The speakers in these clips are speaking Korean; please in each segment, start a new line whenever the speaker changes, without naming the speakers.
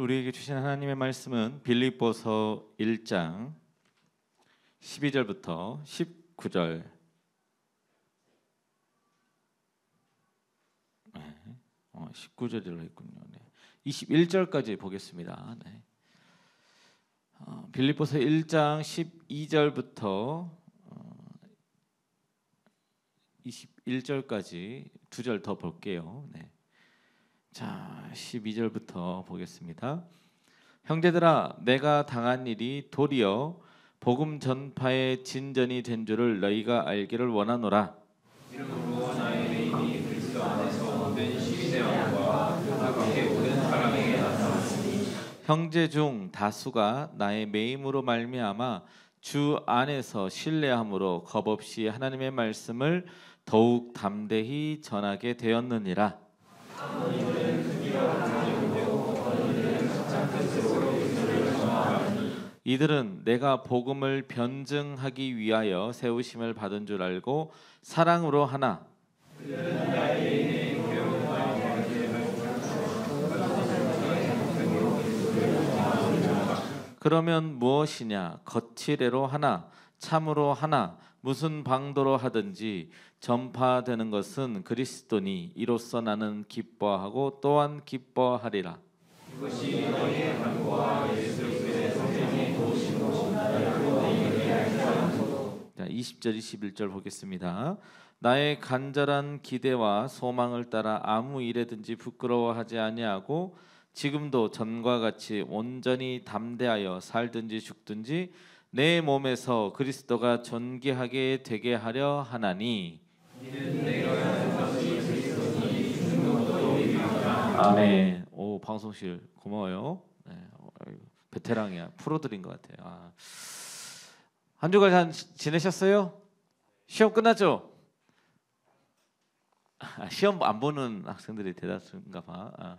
우리에게 주신 하나님의 말씀은 빌립보서 1장 12절부터 19절 19절이라고 했군요. 21절까지 보겠습니다. 빌립보서 1장 12절부터 21절까지 두 절 더 볼게요. 자, 12절부터 보겠습니다. 형제들아, 내가 당한 일이 도리어 복음 전파의 진전이 된 줄을 너희가 알기를 원하노라.
이러므로 나의 매임이 그리스도 안에서 모든 시기대왕과 그 밖에 모든 사람에게 나타났으니
형제 중 다수가 나의 매임으로 말미암아 주 안에서 신뢰함으로 겁없이 하나님의 말씀을 더욱 담대히 전하게 되었느니라. 이들은 내가 복음을 변증하기 위하여 세우심을 받은 줄 알고 사랑으로 하나 그러면 무엇이냐 거칠애로 하나 참으로 하나 무슨 방도로 하든지 전파되는 것은 그리스도니 이로써 나는 기뻐하고 또한 기뻐하리라.
이것이 너희의 간구와 예수 그리스도의 성령이 도우신 것이다. 너희에게 알지언소도.
자, 20절 21절 보겠습니다. 나의 간절한 기대와 소망을 따라 아무 일에든지 부끄러워하지 아니하고 지금도 전과 같이 온전히 담대하여 살든지 죽든지 내 몸에서 그리스도가 존귀하게 되게 하려 하나니. 아멘. 오, 방송실 고마워요. 베테랑이야. 프로들인 것 같아요. 한 주간 잘 지내셨어요? 시험 끝났죠? 시험 안 보는 학생들이 대다수인가 봐.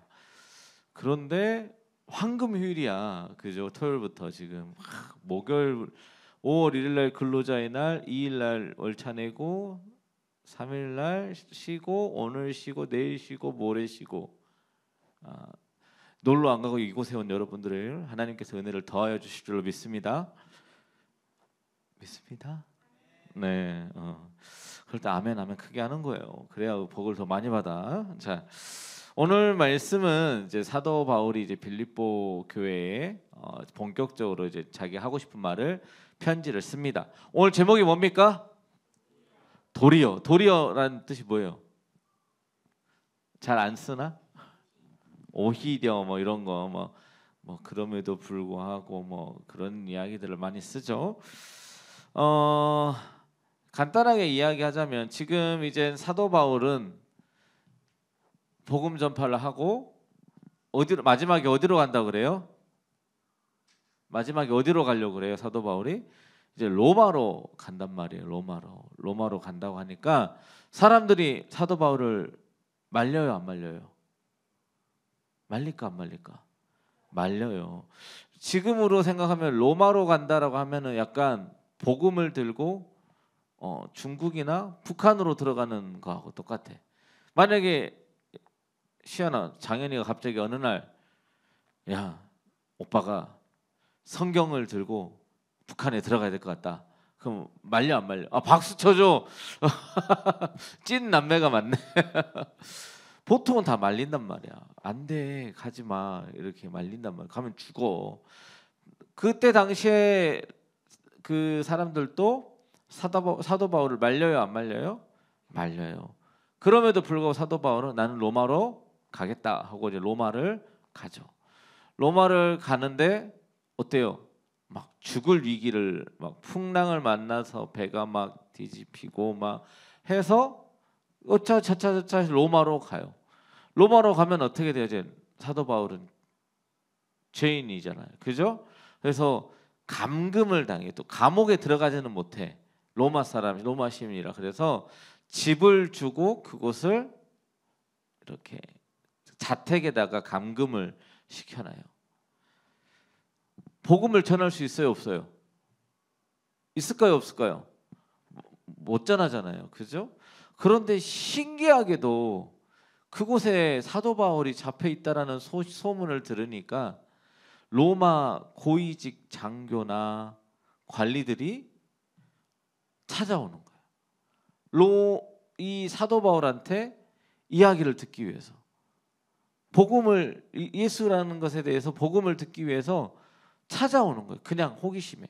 그런데 황금 휴일이야. 그죠? 토요일부터 지금 목요일 5월 1일 날 근로자의 날, 2일 날 월차 내고 3일 날 쉬고 오늘 쉬고 내일 쉬고 모레 쉬고 놀러 안 가고 이곳에 온 여러분들을 하나님께서 은혜를 더하여 주실 줄로 믿습니다. 믿습니다. 네. 그럴 때 아멘 아멘 크게 하는 거예요. 그래야 복을 더 많이 받아. 자, 오늘 말씀은 이제 사도 바울이 이제 빌립보 교회에 본격적으로 이제 자기 하고 싶은 말을 편지를 씁니다. 오늘 제목이 뭡니까? 도리어. 도리어라는 뜻이 뭐예요? 잘 안 쓰나? 오히려 뭐 이런 거 뭐 그럼에도 불구하고 뭐 그런 이야기들을 많이 쓰죠. 간단하게 이야기하자면 지금 이제 사도 바울은 복음 전파를 하고 마지막에 어디로 간다 그래요? 마지막에 어디로 가려고 그래요? 사도 바울이 이제 로마로 간단 말이에요. 로마로 간다고 하니까 사람들이 사도 바울을 말려요, 안 말려요? 말릴까 안 말릴까? 말려요. 지금으로 생각하면 로마로 간다라고 하면은 약간 복음을 들고 중국이나 북한으로 들어가는 거하고 똑같아. 만약에 시연아, 장현이가 갑자기 어느 날 야, 오빠가 성경을 들고 북한에 들어가야 될 것 같다. 그럼 말려 안 말려? 박수 쳐줘. 찐 남매가 많네. 보통은 다 말린단 말이야. 안 돼, 가지 마. 이렇게 말린단 말이야. 가면 죽어. 그때 당시에 그 사람들도 사도 바울을 말려요, 안 말려요? 말려요. 그럼에도 불구하고 사도 바울은 나는 로마로 가겠다 하고 이제 로마를 가죠. 로마를 가는데 어때요? 막 죽을 위기를 막 풍랑을 만나서 배가 막 뒤집히고 막 해서 차차차차 로마로 가요. 로마로 가면 어떻게 돼요? 이제 사도 바울은 죄인이잖아요. 그죠? 그래서 감금을 당해. 또 감옥에 들어가지는 못해. 로마 시민이라. 그래서 집을 주고 그곳을 이렇게 자택에다가 감금을 시켜놔요. 복음을 전할 수 있어요, 없어요? 있을까요, 없을까요? 못 전하잖아요, 그죠? 그런데 신기하게도 그곳에 사도 바울이 잡혀 있다라는 소문을 들으니까 로마 고위직 장교나 관리들이 찾아오는 거예요. 이 사도 바울한테 이야기를 듣기 위해서, 복음을, 예수라는 것에 대해서 복음을 듣기 위해서 찾아오는 거예요. 그냥 호기심에.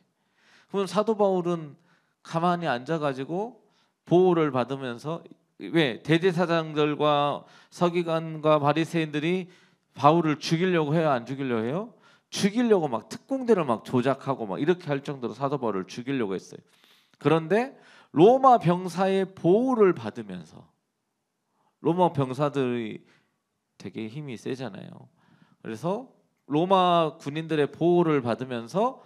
그럼 사도 바울은 가만히 앉아가지고 보호를 받으면서, 왜 대제사장들과 서기관과 바리새인들이 바울을 죽이려고 해요, 안 죽이려고 해요? 죽이려고 막 특공대를 막 조작하고 막 이렇게 할 정도로 사도 바울을 죽이려고 했어요. 그런데 로마 병사의 보호를 받으면서, 로마 병사들이 되게 힘이 세잖아요. 그래서 로마 군인들의 보호를 받으면서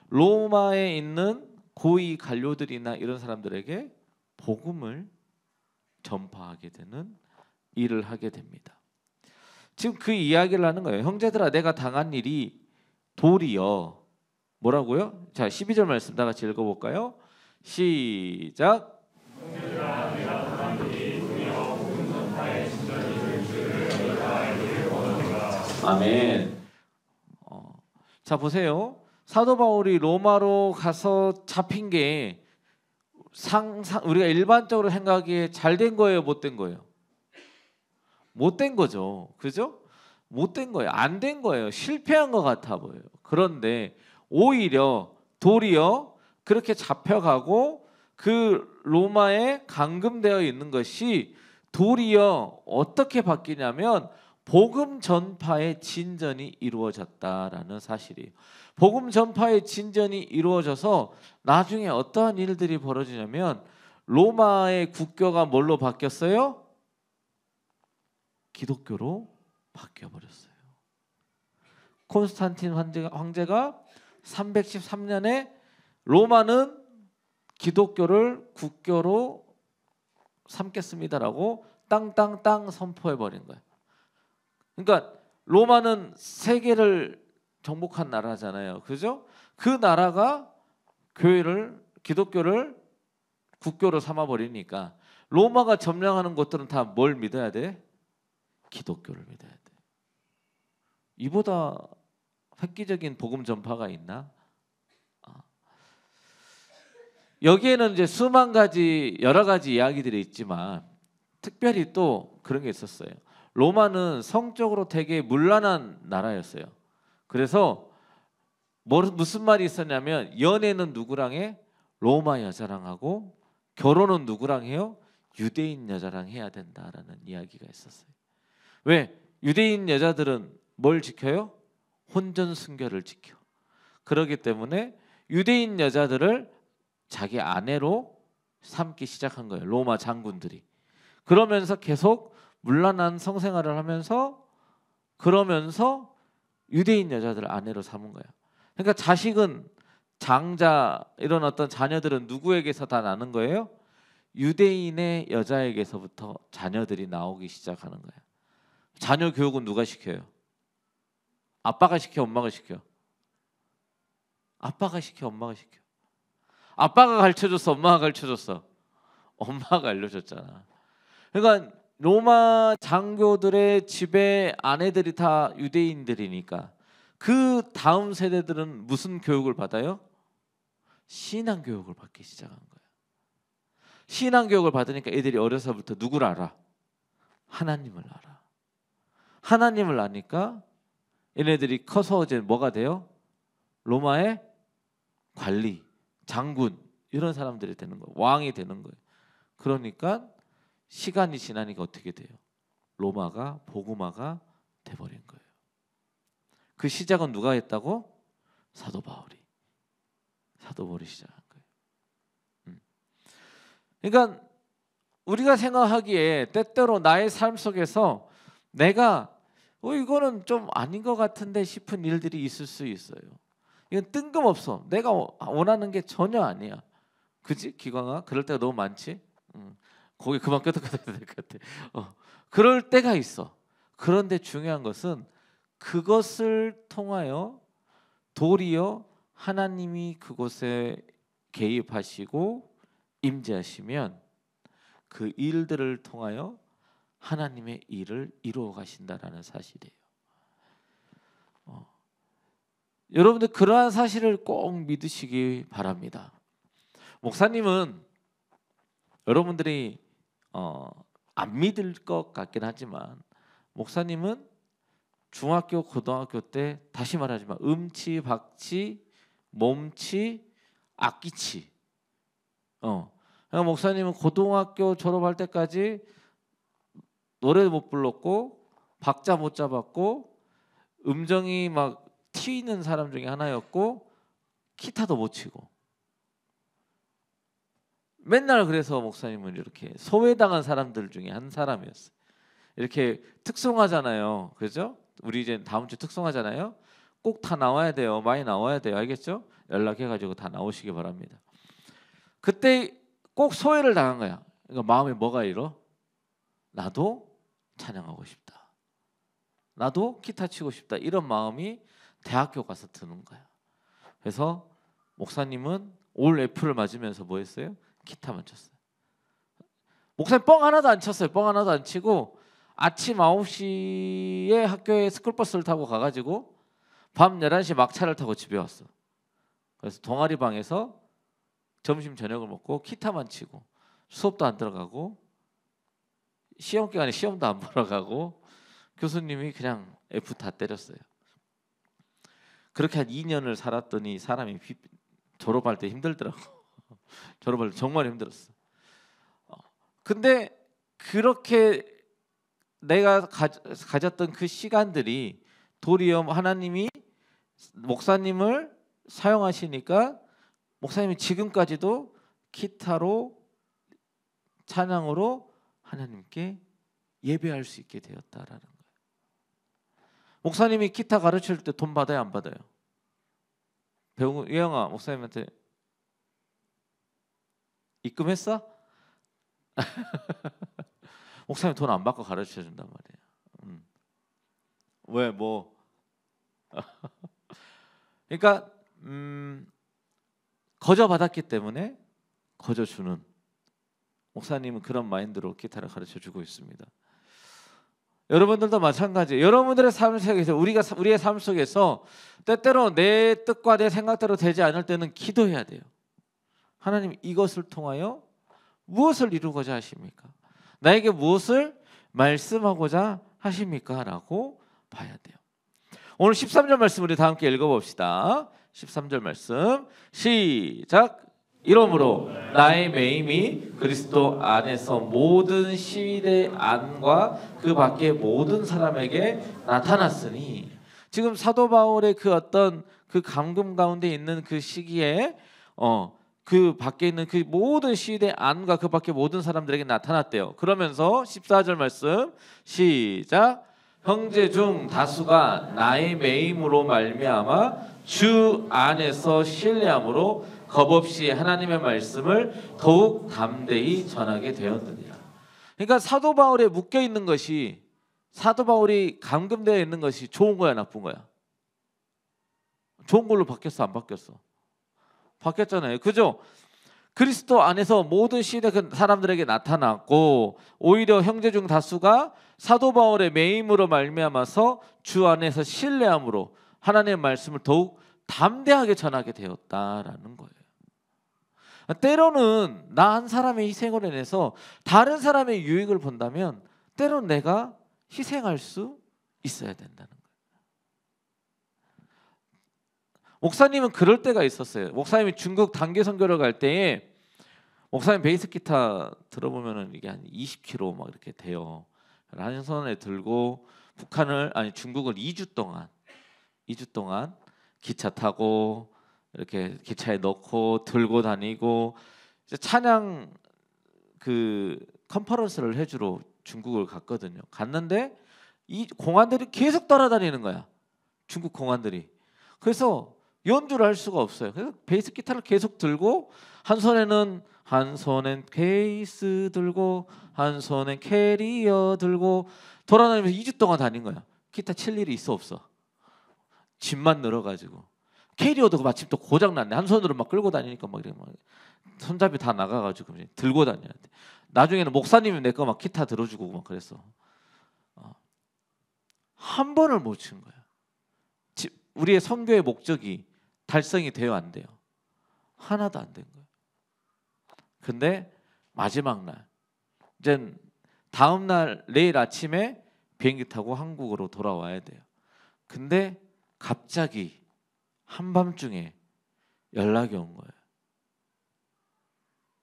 로마에 있는 고위 관료들이나 이런 사람들에게 복음을 전파하게 되는 일을 하게 됩니다. 지금 그 이야기를 하는 거예요. 형제들아, 내가 당한 일이 도리어 뭐라고요? 자, 12절 말씀 다 같이 읽어볼까요? 시작. 아멘. 자, 보세요. 사도 바울이 로마로 가서 잡힌 게 우리가 일반적으로 생각하기에 잘 된 거예요, 못 된 거예요? 못 된 거죠. 그죠? 못 된 거예요. 안 된 거예요. 실패한 것 같아 보여요. 그런데 오히려 도리어 그렇게 잡혀가고 그 로마에 감금되어 있는 것이 도리어 어떻게 바뀌냐면 복음 전파의 진전이 이루어졌다라는 사실이에요. 복음 전파의 진전이 이루어져서 나중에 어떠한 일들이 벌어지냐면 로마의 국교가 뭘로 바뀌었어요? 기독교로 바뀌어버렸어요. 콘스탄틴 황제가 313년에 로마는 기독교를 국교로 삼겠습니다라고 땅땅땅 선포해버린 거예요. 그러니까 로마는 세계를 정복한 나라잖아요. 그죠? 그 나라가 기독교를 국교로 삼아버리니까 로마가 점령하는 곳들은 다 뭘 믿어야 돼? 기독교를 믿어야 돼. 이보다 획기적인 복음 전파가 있나? 여기에는 이제 수만 가지 여러 가지 이야기들이 있지만 특별히 또 그런 게 있었어요. 로마는 성적으로 되게 문란한 나라였어요. 그래서 무슨 말이 있었냐면 연애는 누구랑 해? 로마 여자랑 하고 결혼은 누구랑 해요? 유대인 여자랑 해야 된다라는 이야기가 있었어요. 왜? 유대인 여자들은 뭘 지켜요? 혼전 순결을 지켜. 그렇기 때문에 유대인 여자들을 자기 아내로 삼기 시작한 거예요. 로마 장군들이. 그러면서 계속 문란한 성생활을 하면서 그러면서 유대인 여자들을 아내로 삼은 거예요. 그러니까 자식은 장자 이런 어떤 자녀들은 누구에게서 다 나는 거예요? 유대인의 여자에게서부터 자녀들이 나오기 시작하는 거예요. 자녀 교육은 누가 시켜요? 아빠가 시켜, 엄마가 시켜? 아빠가 시켜, 엄마가 시켜? 아빠가 가르쳐줬어, 엄마가 가르쳐줬어? 엄마가 알려줬잖아. 그러니까 로마 장교들의 집에 아내들이 다 유대인들이니까 그 다음 세대들은 무슨 교육을 받아요? 신앙 교육을 받기 시작한 거예요. 신앙 교육을 받으니까 애들이 어려서부터 누구를 알아? 하나님을 알아. 하나님을 아니까 얘네들이 커서 이제 뭐가 돼요? 로마의 관리, 장군 이런 사람들이 되는 거예요. 왕이 되는 거예요. 그러니까 시간이 지나니까 어떻게 돼요? 로마가 복음화가 돼버린 거예요. 그 시작은 누가 했다고? 사도 바울이 시작한 거예요. 그러니까 우리가 생각하기에 때때로 나의 삶 속에서 내가 이거는 좀 아닌 것 같은데 싶은 일들이 있을 수 있어요. 이건 뜬금없어. 내가 원하는 게 전혀 아니야. 그지? 기광아? 그럴 때가 너무 많지? 거기 그만 끄덕끄덕 해야 될 것 같아. 그럴 때가 있어. 그런데 중요한 것은 그것을 통하여 도리어 하나님이 그곳에 개입하시고 임재하시면 그 일들을 통하여 하나님의 일을 이루어 가신다라는 사실이에요. 여러분들 그러한 사실을 꼭 믿으시기 바랍니다. 목사님은 여러분들이 안 믿을 것 같긴 하지만 목사님은 중학교, 고등학교 때 다시 말하지만 음치, 박치, 몸치, 악기치. 그러니까 목사님은 고등학교 졸업할 때까지 노래 못 불렀고 박자 못 잡았고 음정이 막 튀는 사람 중에 하나였고 기타도 못 치고 맨날 그래서 목사님은 이렇게 소외당한 사람들 중에 한 사람이었어요. 이렇게 특송하잖아요. 그죠? 우리 이제 다음 주 특송하잖아요. 꼭 다 나와야 돼요. 많이 나와야 돼요. 알겠죠? 연락해가지고 다 나오시기 바랍니다. 그때 꼭 소외를 당한 거야. 그러니까 마음에 뭐가 일어? 나도 찬양하고 싶다. 나도 기타 치고 싶다. 이런 마음이 대학교 가서 드는 거야. 그래서 목사님은 올 F를 맞으면서 뭐 했어요? 기타만 쳤어요. 목사님 뻥 하나도 안 쳤어요. 뻥 하나도 안 치고 아침 9시에 학교에 스쿨버스를 타고 가가지고 밤 11시 막차를 타고 집에 왔어. 그래서 동아리 방에서 점심 저녁을 먹고 기타만 치고 수업도 안 들어가고 시험 기간에 시험도 안 보러 가고 교수님이 그냥 F 다 때렸어요. 그렇게 한 2년을 살았더니 사람이 졸업할 때 힘들더라고. 졸업할 때 정말 힘들었어. 근데 그렇게 내가 가졌던 그 시간들이 도리어 하나님이 목사님을 사용하시니까 목사님이 지금까지도 기타로 찬양으로 하나님께 예배할 수 있게 되었다라는 거예요. 목사님이 기타 가르칠 때 돈 받아요, 안 받아요? 예영아, 목사님한테 입금했어? 목사님 돈 안 받고 가르쳐 준단 말이에요. 왜 뭐? 그러니까 거저 받았기 때문에 거저 주는 목사님은 그런 마인드로 기타를 가르쳐 주고 있습니다. 여러분들도 마찬가지. 여러분들의 삶 속에서 우리의 삶 속에서 때때로 내 뜻과 내 생각대로 되지 않을 때는 기도해야 돼요. 하나님 이것을 통하여 무엇을 이루고자 하십니까? 나에게 무엇을 말씀하고자 하십니까? 라고 봐야 돼요. 오늘 13절 말씀 우리 다 함께 읽어봅시다. 13절 말씀 시작. 이러므로 나의 매임이 그리스도 안에서 모든 시대 안과 그 밖의 모든 사람에게 나타났으니, 지금 사도 바울의 그 어떤 그 감금 가운데 있는 그 시기에 그 밖에 있는 그 모든 시대 안과 그 밖의 모든 사람들에게 나타났대요. 그러면서 14절 말씀 시작. 형제 중 다수가 나의 매임으로 말미암아 주 안에서 신뢰함으로 겁없이 하나님의 말씀을 더욱 담대히 전하게 되었느니라. 그러니까 사도 바울에 묶여 있는 것이, 사도 바울이 감금되어 있는 것이 좋은 거야, 나쁜 거야? 좋은 걸로 바뀌었어, 안 바뀌었어? 바뀌었잖아요. 그죠? 그리스도 안에서 모든 시대 사람들에게 나타났고, 오히려 형제 중 다수가 사도 바울의 매임으로 말미암아서 주 안에서 신뢰함으로 하나님의 말씀을 더욱 담대하게 전하게 되었다라는 거예요. 때로는 나 한 사람의 희생으로 인해서 다른 사람의 유익을 본다면 때로는 내가 희생할 수 있어야 된다는 거예요. 목사님은 그럴 때가 있었어요. 목사님이 중국 단기 선교를 갈 때에 목사님 베이스 기타 들어보면은 이게 한 20kg 막 이렇게 돼요. 한 손에 들고 중국을 2주 동안 기차 타고 이렇게 기차에 넣고 들고 다니고 찬양 그 컨퍼런스를 해주러 중국을 갔거든요. 갔는데 이 공안들이 계속 따라다니는 거야. 중국 공안들이. 그래서 연주를 할 수가 없어요. 그래서 베이스 기타를 계속 들고 한 손엔 베이스 들고 한 손엔 캐리어 들고 돌아다니면서 2주 동안 다닌 거야. 기타 칠 일이 있어 없어? 짐만 늘어가지고. 캐리어도 마침 또 고장 났네. 한 손으로 막 끌고 다니니까 막 이래 막 손잡이 다 나가가지고 들고 다녀야 돼. 나중에는 목사님이 내 거 막 기타 들어주고 막 그랬어. 한 번을 못 친 거야. 우리의 선교의 목적이 달성이 돼요, 안 돼요? 하나도 안 된 거예요. 근데 마지막 날, 이제 다음 날 내일 아침에 비행기 타고 한국으로 돌아와야 돼요. 근데 갑자기 한밤중에 연락이 온 거예요.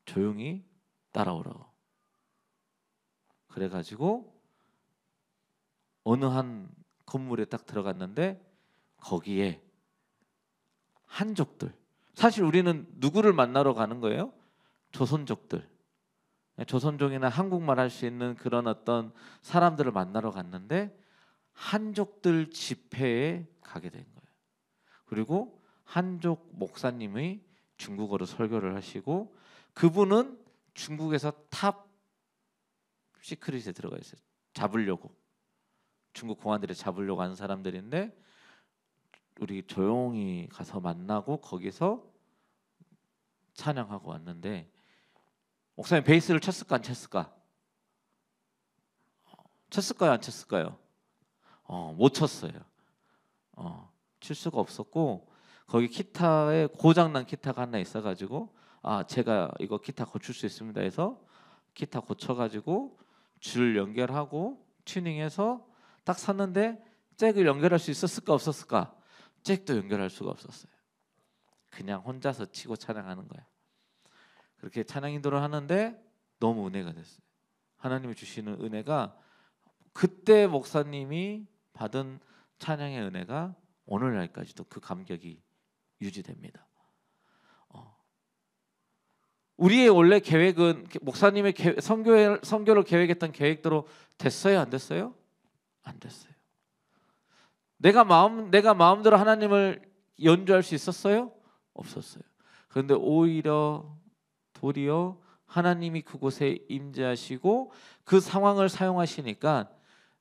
조용히 따라오라고. 그래가지고 어느 한 건물에 딱 들어갔는데 거기에 한족들, 사실 우리는 누구를 만나러 가는 거예요? 조선족들, 조선족이나 한국말 할 수 있는 그런 어떤 사람들을 만나러 갔는데 한족들 집회에 가게 된 거예요. 그리고 한족 목사님이 중국어로 설교를 하시고, 그분은 중국에서 탑 시크릿에 들어가 있어요. 잡으려고, 중국 공안들이 잡으려고 하는 사람들인데, 우리 조용히 가서 만나고 거기서 찬양하고 왔는데, 목사님 베이스를 쳤을까 안 쳤을까? 쳤을까요 안 쳤을까요? 못 쳤어요. 칠 수가 없었고, 거기 기타에 고장난 기타가 하나 있어가지고, 제가 이거 기타 고칠 수 있습니다 해서 기타 고쳐가지고 줄 연결하고 튜닝해서 딱 샀는데, 잭을 연결할 수 있었을까 없었을까? 잭도 연결할 수가 없었어요. 그냥 혼자서 치고 찬양하는 거예요. 그렇게 찬양 인도를 하는데 너무 은혜가 됐어요. 하나님이 주시는 은혜가, 그때 목사님이 받은 찬양의 은혜가 오늘날까지도 그 감격이 유지됩니다. 우리의 원래 계획은, 목사님의 선교를 계획했던 계획대로 됐어요, 안 됐어요? 안 됐어요. 내가 마음대로 하나님을 연주할 수 있었어요? 없었어요. 그런데 도리어 하나님이 그곳에 임재하시고 그 상황을 사용하시니까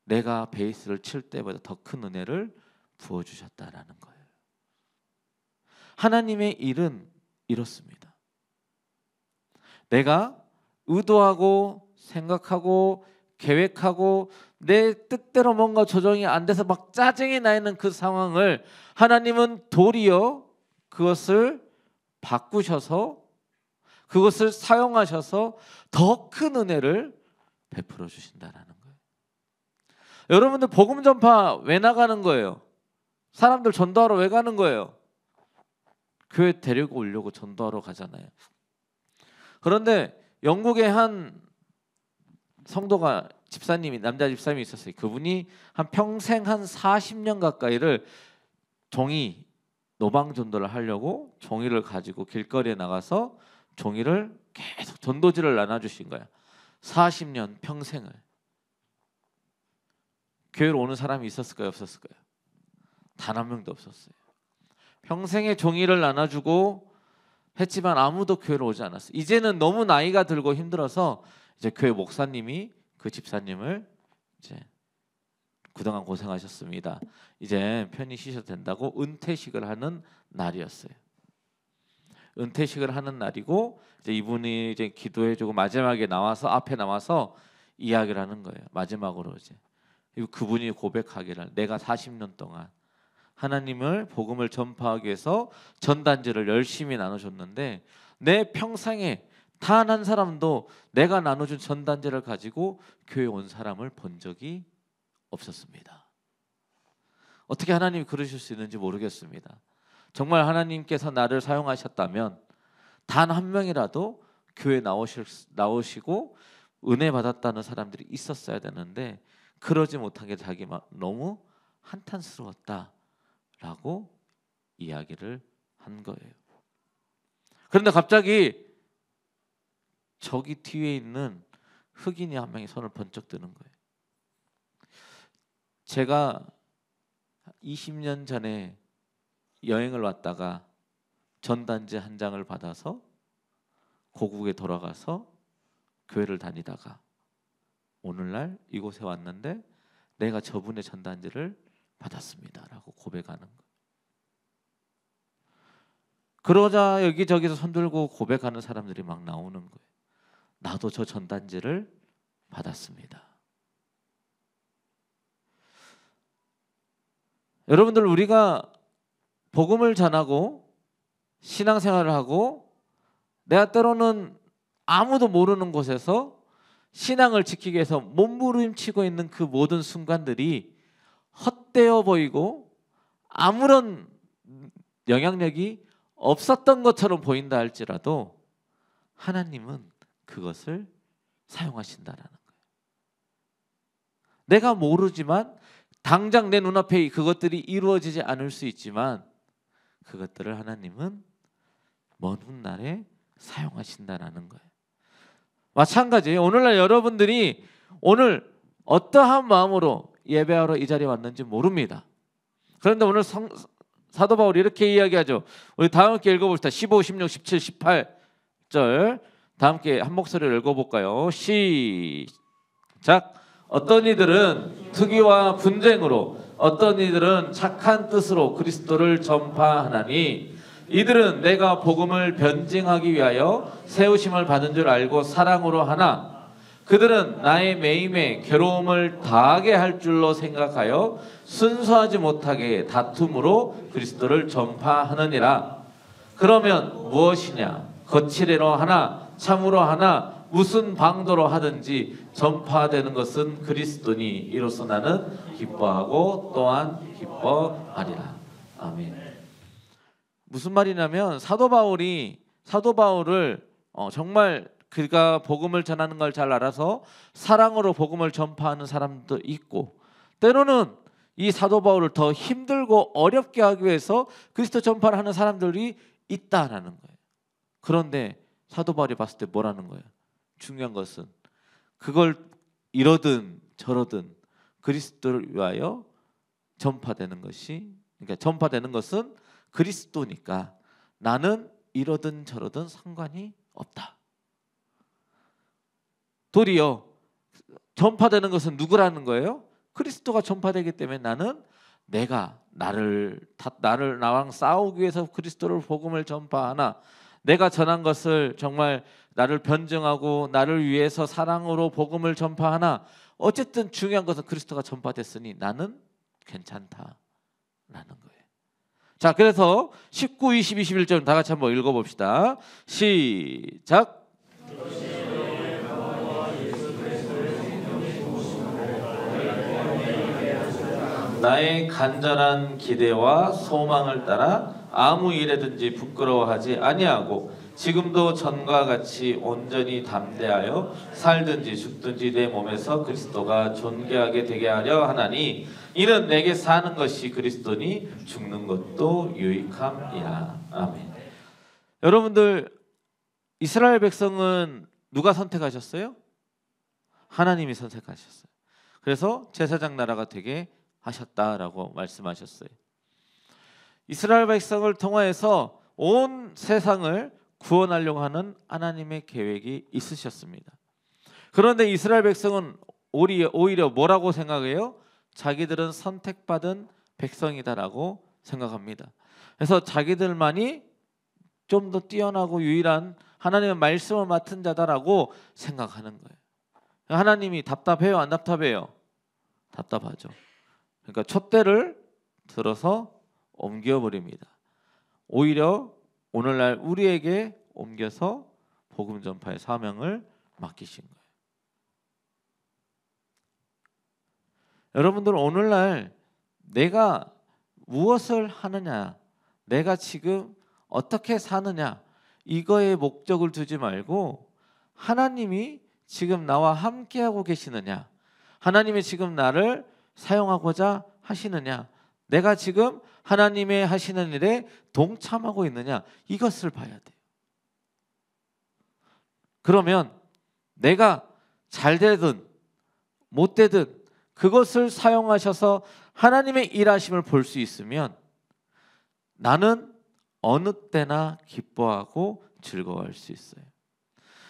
내가 베이스를 칠 때보다 더 큰 은혜를 부어주셨다라는 거예요. 하나님의 일은 이렇습니다. 내가 의도하고 생각하고 계획하고 내 뜻대로 뭔가 조정이 안 돼서 막 짜증이 나 있는 그 상황을 하나님은 도리어 그것을 바꾸셔서, 그것을 사용하셔서 더 큰 은혜를 베풀어 주신다라는 거예요. 여러분들 복음 전파 왜 나가는 거예요? 사람들 전도하러 왜 가는 거예요? 교회 데리고 오려고 전도하러 가잖아요. 그런데 영국의 한 성도가, 남자 집사님이 있었어요. 그분이 한 평생 한 40년 가까이를 종이 노방 전도를 하려고 종이를 가지고 길거리에 나가서 종이를 계속 전도지를 나눠주신 거야. 40년 평생을. 교회로 오는 사람이 있었을까요, 없었을까요? 단 한 명도 없었어요. 평생의 종이를 나눠주고 했지만 아무도 교회로 오지 않았어요. 이제는 너무 나이가 들고 힘들어서 이제 교회 목사님이 그 집사님을 이제 그동안 고생하셨습니다, 이제 편히 쉬셔도 된다고 은퇴식을 하는 날이었어요. 은퇴식을 하는 날이고, 이제 이분이 이제 기도해주고 마지막에 앞에 나와서 이야기를 하는 거예요. 마지막으로 이제 그분이 고백하기를, 내가 40년 동안 하나님을 복음을 전파하기 위해서 전단지를 열심히 나눠줬는데 내 평생에 단 한 사람도 내가 나눠준 전단지를 가지고 교회 온 사람을 본 적이 없었습니다. 어떻게 하나님이 그러실 수 있는지 모르겠습니다. 정말 하나님께서 나를 사용하셨다면 단 한 명이라도 교회 나오시고 은혜 받았다는 사람들이 있었어야 되는데, 그러지 못한 게 자기만 너무 한탄스러웠다라고 이야기를 한 거예요. 그런데 갑자기 저기 뒤에 있는 흑인이 한 명이 손을 번쩍 드는 거예요. 제가 20년 전에 여행을 왔다가 전단지 한 장을 받아서 고국에 돌아가서 교회를 다니다가 오늘날 이곳에 왔는데 내가 저분의 전단지를 받았습니다라고 고백하는 거예요. 그러자 여기저기서 손들고 고백하는 사람들이 막 나오는 거예요. 나도 저 전단지를 받았습니다. 여러분들, 우리가 복음을 전하고 신앙생활을 하고 내가 때로는 아무도 모르는 곳에서 신앙을 지키기 위해서 몸부림치고 있는 그 모든 순간들이 헛되어 보이고 아무런 영향력이 없었던 것처럼 보인다 할지라도 하나님은 그것을 사용하신다라는 거예요. 내가 모르지만 당장 내 눈앞에 그것들이 이루어지지 않을 수 있지만 그것들을 하나님은 먼 훗날에 사용하신다라는 거예요. 마찬가지예요. 오늘날 여러분들이 오늘 어떠한 마음으로 예배하러 이 자리에 왔는지 모릅니다. 그런데 오늘 사도 바울이 이렇게 이야기하죠. 우리 다 함께 읽어봅시다. 15, 16, 17, 18절 다 함께 한 목소리로 읽어볼까요? 시작. 어떤 이들은 투기와 분쟁으로 어떤 이들은 착한 뜻으로 그리스도를 전파하나니 이들은 내가 복음을 변증하기 위하여 세우심을 받은 줄 알고 사랑으로 하나 그들은 나의 매임에 괴로움을 다하게 할 줄로 생각하여 순수하지 못하게 다툼으로 그리스도를 전파하느니라. 그러면 무엇이냐? 거칠애로 하나 참으로 하나 무슨 방도로 하든지 전파되는 것은 그리스도니 이로써 나는 기뻐하고 또한 기뻐하리라. 아멘. 무슨 말이냐면 사도 바울을 정말 그가 복음을 전하는 걸 잘 알아서 사랑으로 복음을 전파하는 사람도 있고 때로는 이 사도 바울을 더 힘들고 어렵게 하기 위해서 그리스도 전파를 하는 사람들이 있다라는 거예요. 그런데 사도 바울이 봤을 때 뭐라는 거예요? 중요한 것은 그걸 이러든 저러든 그리스도를 위하여 전파되는 것이 그러니까 전파되는 것은 그리스도니까 나는 이러든 저러든 상관이 없다. 도리어 전파되는 것은 누구라는 거예요? 그리스도가 전파되기 때문에 나는 나랑 싸우기 위해서 그리스도를 복음을 전파하나 내가 전한 것을 정말 나를 변증하고 나를 위해서 사랑으로 복음을 전파하나 어쨌든 중요한 것은 그리스도가 전파됐으니 나는 괜찮다라는 거예요. 자, 그래서 19, 20, 21절 다 같이 한번 읽어봅시다. 시작. 나의 간절한 기대와 소망을 따라 아무 일에든지 부끄러워하지 아니하고 지금도 전과 같이 온전히 담대하여 살든지 죽든지 내 몸에서 그리스도가 존귀하게 되게 하려 하나니 이는 내게 사는 것이 그리스도니 죽는 것도 유익함이라. 아멘. 여러분들 이스라엘 백성은 누가 선택하셨어요? 하나님이 선택하셨어요. 그래서 제사장 나라가 되게 하셨다라고 말씀하셨어요. 이스라엘 백성을 통하여서 온 세상을 구원하려고 하는 하나님의 계획이 있으셨습니다. 그런데 이스라엘 백성은 오히려 뭐라고 생각해요? 자기들은 선택받은 백성이다라고 생각합니다. 그래서 자기들만이 좀 더 뛰어나고 유일한 하나님의 말씀을 맡은 자다라고 생각하는 거예요. 하나님이 답답해요? 안 답답해요? 답답하죠. 그러니까 촛대를 들어서 옮겨버립니다. 오히려 오늘날 우리에게 옮겨서 복음 전파의 사명을 맡기신 거예요. 여러분들 오늘날 내가 무엇을 하느냐, 내가 지금 어떻게 사느냐 이거에 목적을 두지 말고 하나님이 지금 나와 함께하고 계시느냐, 하나님이 지금 나를 사용하고자 하시느냐, 내가 지금 하나님의 하시는 일에 동참하고 있느냐 이것을 봐야 돼요. 그러면 내가 잘 되든 못 되든 그것을 사용하셔서 하나님의 일하심을 볼 수 있으면 나는 어느 때나 기뻐하고 즐거워할 수 있어요.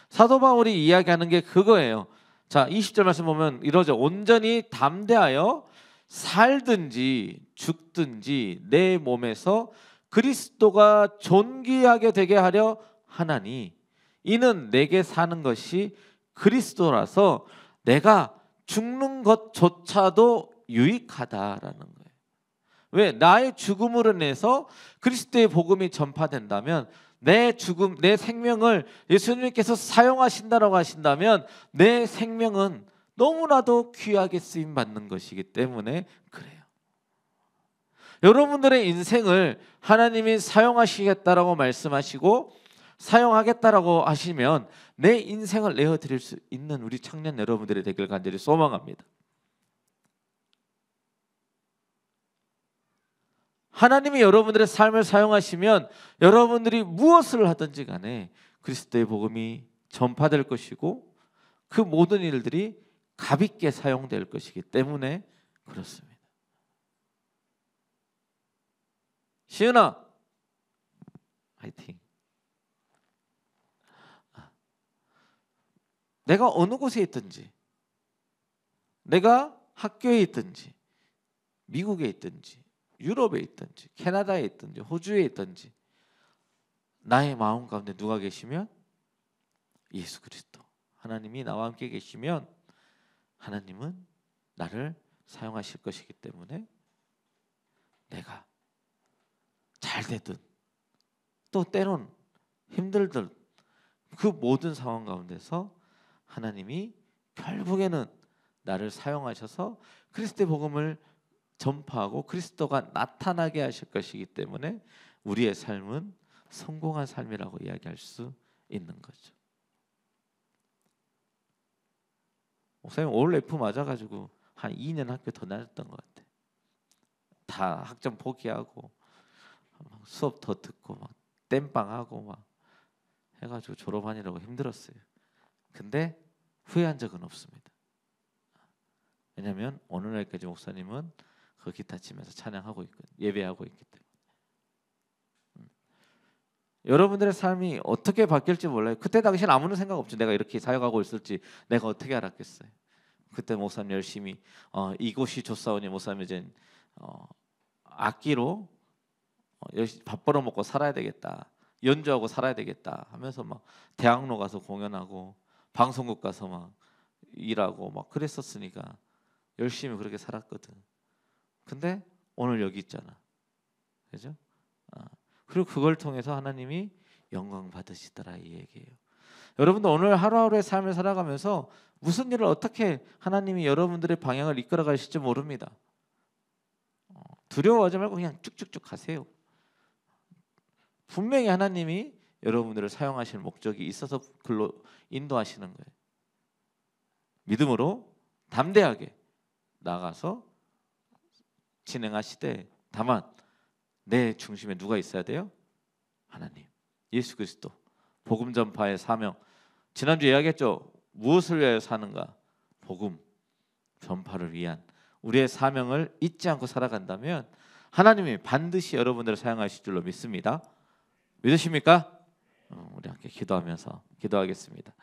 사도 바울이 이야기하는 게 그거예요. 자, 20절 말씀 보면 이러죠. 온전히 담대하여 살든지 죽든지 내 몸에서 그리스도가 존귀하게 되게 하려 하나니 이는 내게 사는 것이 그리스도라서 내가 죽는 것조차도 유익하다라는 거예요. 왜? 나의 죽음으로 인해서 그리스도의 복음이 전파된다면 내 죽음, 내 생명을 예수님께서 사용하신다라고 하신다면 내 생명은 너무나도 귀하게 쓰임 받는 것이기 때문에 그래요. 여러분들의 인생을 하나님이 사용하시겠다라고 말씀하시고 사용하겠다라고 하시면 내 인생을 내어드릴 수 있는 우리 청년 여러분들이 되길 간절히 소망합니다. 하나님이 여러분들의 삶을 사용하시면 여러분들이 무엇을 하든지 간에 그리스도의 복음이 전파될 것이고 그 모든 일들이 값있게 사용될 것이기 때문에 그렇습니다. 시은아, 화이팅. 내가 어느 곳에 있든지, 내가 학교에 있든지, 미국에 있든지, 유럽에 있든지, 캐나다에 있든지, 호주에 있든지 나의 마음 가운데 누가 계시면 예수 그리스도 하나님이 나와 함께 계시면 하나님은 나를 사용하실 것이기 때문에 내가 잘 되든 또 때론 힘들든 그 모든 상황 가운데서 하나님이 결국에는 나를 사용하셔서 그리스도의 복음을 전파하고 그리스도가 나타나게 하실 것이기 때문에 우리의 삶은 성공한 삶이라고 이야기할 수 있는 거죠. 목사님 올 F 맞아가지고 한 2년 학교 더 다녔던 것 같아. 다 학점 포기하고 수업 더 듣고 막 땜빵하고 막 해가지고 졸업하느라고 힘들었어요. 근데 후회한 적은 없습니다. 왜냐하면 오늘날까지 목사님은 그 기타 치면서 찬양하고 있고 예배하고 있기 때문에. 여러분들의 삶이 어떻게 바뀔지 몰라요. 그때 당시엔 아무런 생각 없죠. 내가 이렇게 사역하고 있을지 내가 어떻게 알았겠어요. 그때 목사님 열심히 이곳이 좋사오니 목사님 이제 악기로 열심히 밥 벌어먹고 살아야 되겠다. 연주하고 살아야 되겠다 하면서 막 대학로 가서 공연하고 방송국 가서 막 일하고 막 그랬었으니까 열심히 그렇게 살았거든. 근데 오늘 여기 있잖아. 그죠? 그리고 그걸 통해서 하나님이 영광 받으시더라 이 얘기예요. 여러분도 오늘 하루하루의 삶을 살아가면서 무슨 일을 어떻게 하나님이 여러분들의 방향을 이끌어 가실지 모릅니다. 두려워하지 말고 그냥 쭉쭉쭉 가세요. 분명히 하나님이 여러분들을 사용하실 목적이 있어서 글로 인도하시는 거예요. 믿음으로 담대하게 나가서 진행하시되 다만 내 중심에 누가 있어야 돼요? 하나님, 예수 그리스도, 복음 전파의 사명. 지난주에 이야기했죠. 무엇을 위하여 사는가? 복음 전파를 위한 우리의 사명을 잊지 않고 살아간다면 하나님이 반드시 여러분들을 사용하실 줄로 믿습니다. 믿으십니까? 우리 함께 기도하면서 기도하겠습니다.